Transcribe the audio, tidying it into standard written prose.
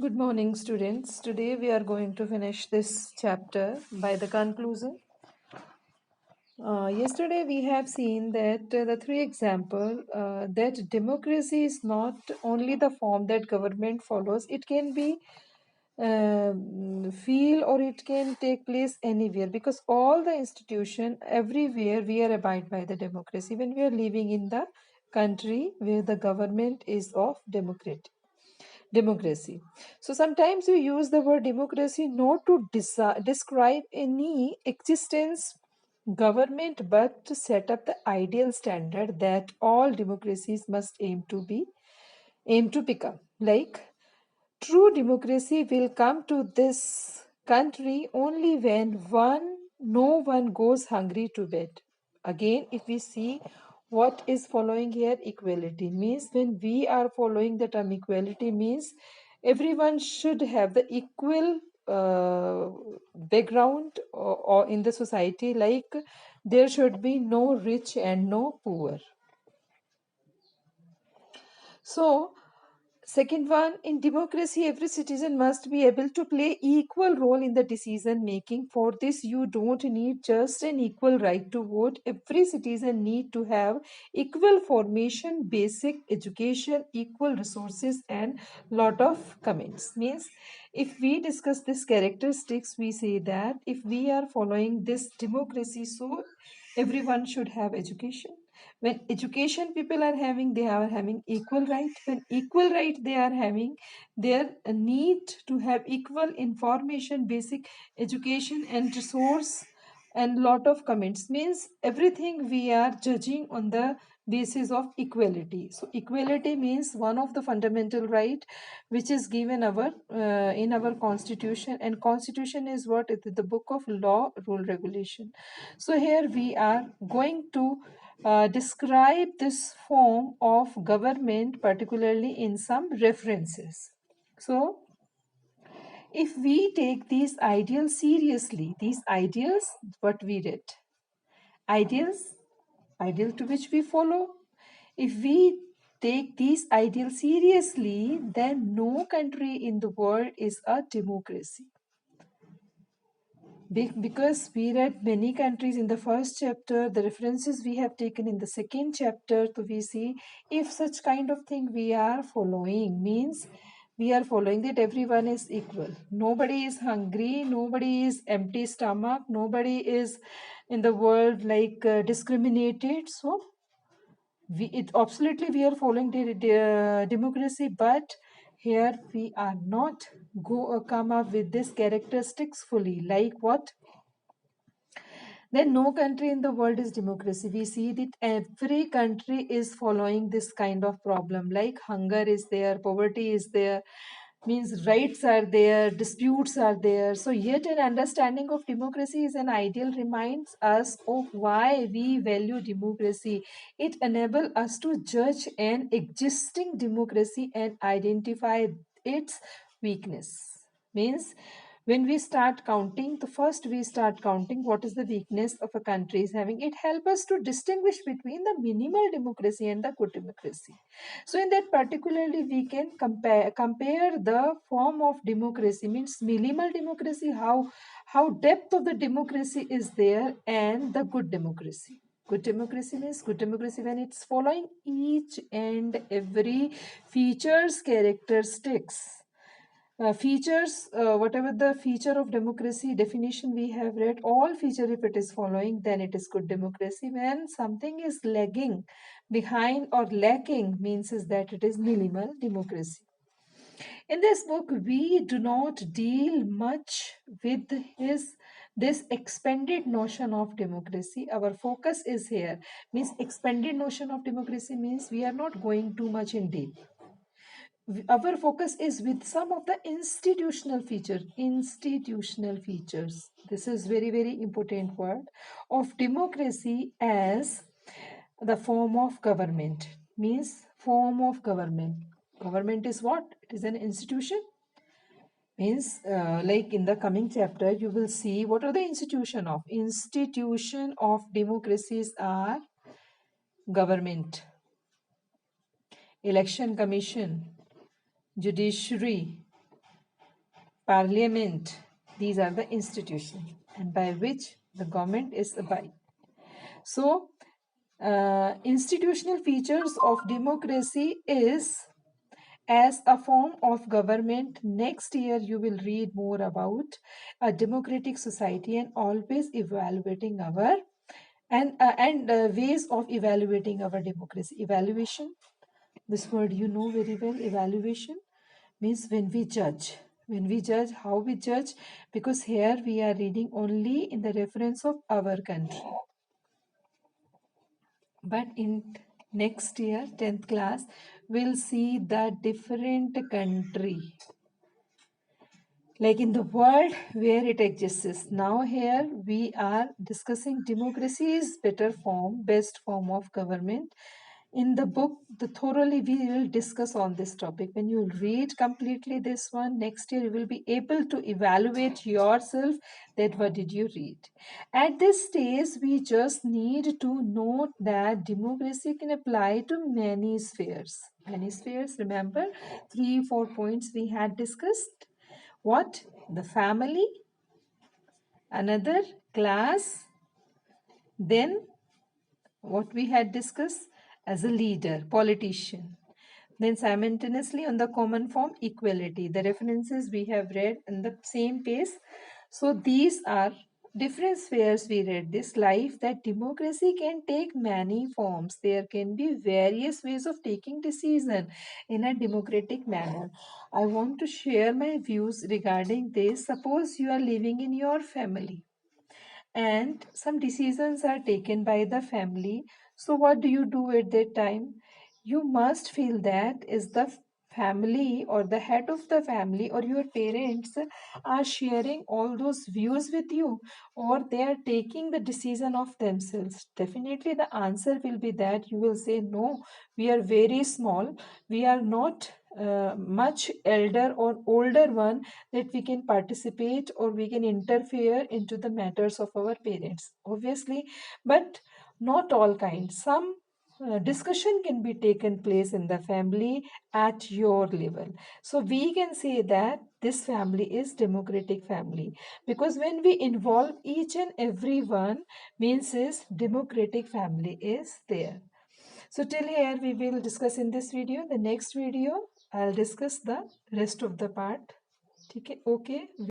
Good morning, students. Today we are going to finish this chapter by the conclusion. Yesterday we have seen that the three example that democracy is not only the form that government follows. It can be feel or it can take place anywhere because all the institution everywhere we are abide by the democracy when we are living in the country where the government is of democracy. So sometimes we use the word democracy not to describe any existence government but to set up the ideal standard that all democracies must aim to become. Like true democracy will come to this country only when no one goes hungry to bed. Again, if we see what is following here, equality means when we are following the term equality means everyone should have the equal background or in the society, like there should be no rich and no poor. So second one, in democracy, every citizen must be able to play equal role in the decision making. For this, you don't need just an equal right to vote. Every citizen need to have equal formation, basic education, equal resources, and lot of comments. Means, if we discuss this characteristics, we say that if we are following this democracy, so everyone should have education. When education people are having, they are having equal right. When equal right they are having, their need to have equal information, basic education and resource and lot of comments. Means everything we are judging on the basis of equality. So equality means one of the fundamental right which is given our in our constitution, and constitution is what? It is the book of law, rule, regulation. So here we are going to describe this form of government, particularly in some references. So, if we take these ideals seriously, these ideals, what we read, ideals, ideal to which we follow, if we take these ideals seriously, then no country in the world is a democracy. Because we read many countries in the first chapter, the references we have taken in the second chapter, so we see if such kind of thing we are following, means we are following that everyone is equal. Nobody is hungry, nobody is empty stomach, nobody is in the world like discriminated. So it absolutely we are following the democracy, but here we are not come up with these characteristics fully. Like what? Then no country in the world is democracy. We see that every country is following this kind of problem. Like hunger is there, poverty is there, means rights are there, disputes are there. So yet an understanding of democracy is an ideal reminds us of why we value democracy. It enables us to judge an existing democracy and identify its weakness. Means when we start counting, the first we start counting what is the weakness of a country is having. It helps us to distinguish between the minimal democracy and the good democracy. So in that particularly we can compare the form of democracy, means minimal democracy, how depth of the democracy is there, and the good democracy. Good democracy means good democracy when it's following each and every features, characteristics, features, whatever the feature of democracy definition we have read, all feature if it is following, then it is good democracy. When something is lagging behind or lacking, means is that it is minimal democracy. In this book, we do not deal much with this expanded notion of democracy. Our focus is here. Means expanded notion of democracy means we are not going too much in deep. Our focus is with some of the institutional features. This is very important word of democracy as the form of government. Means form of government is what? It is an institution. Means like in the coming chapter you will see what are the institution of democracies are: government, election commission, judiciary, parliament. These are the institutions and by which the government is abide. So, institutional features of democracy is as a form of government. Next year you will read more about a democratic society and always evaluating our and ways of evaluating our democracy. Evaluation, this word you know very well. Evaluation means when we judge. When we judge, how we judge, because here we are reading only in the reference of our country. But in next year, 10th class, we'll see the different country, like in the world where it exists. Now here we are discussing democracy is better form, best form of government. In the book, the thoroughly we will discuss on this topic. When you read completely this one, next year you will be able to evaluate yourself that what did you read. At this stage, we just need to note that democracy can apply to many spheres. Many spheres, remember 3-4 points we had discussed. What? The family, another class, then what we had discussed as a leader, politician. Then simultaneously on the common form, equality. The references we have read in the same page. So these are different spheres we read this life, that democracy can take many forms. There can be various ways of taking decision in a democratic manner. I want to share my views regarding this. Suppose you are living in your family and some decisions are taken by the family. So what do you do at that time? You must feel that is the family or the head of the family or your parents are sharing all those views with you, or they are taking the decision of themselves. Definitely the answer will be that you will say no, we are very small, we are not much elder or older one that we can participate or we can interfere into the matters of our parents, obviously. But not all kinds. Some discussion can be taken place in the family at your level. So we can say that this family is democratic family, because when we involve each and every one, means is democratic family is there. So till here we will discuss in this video. The next video I'll discuss the rest of the part. Okay.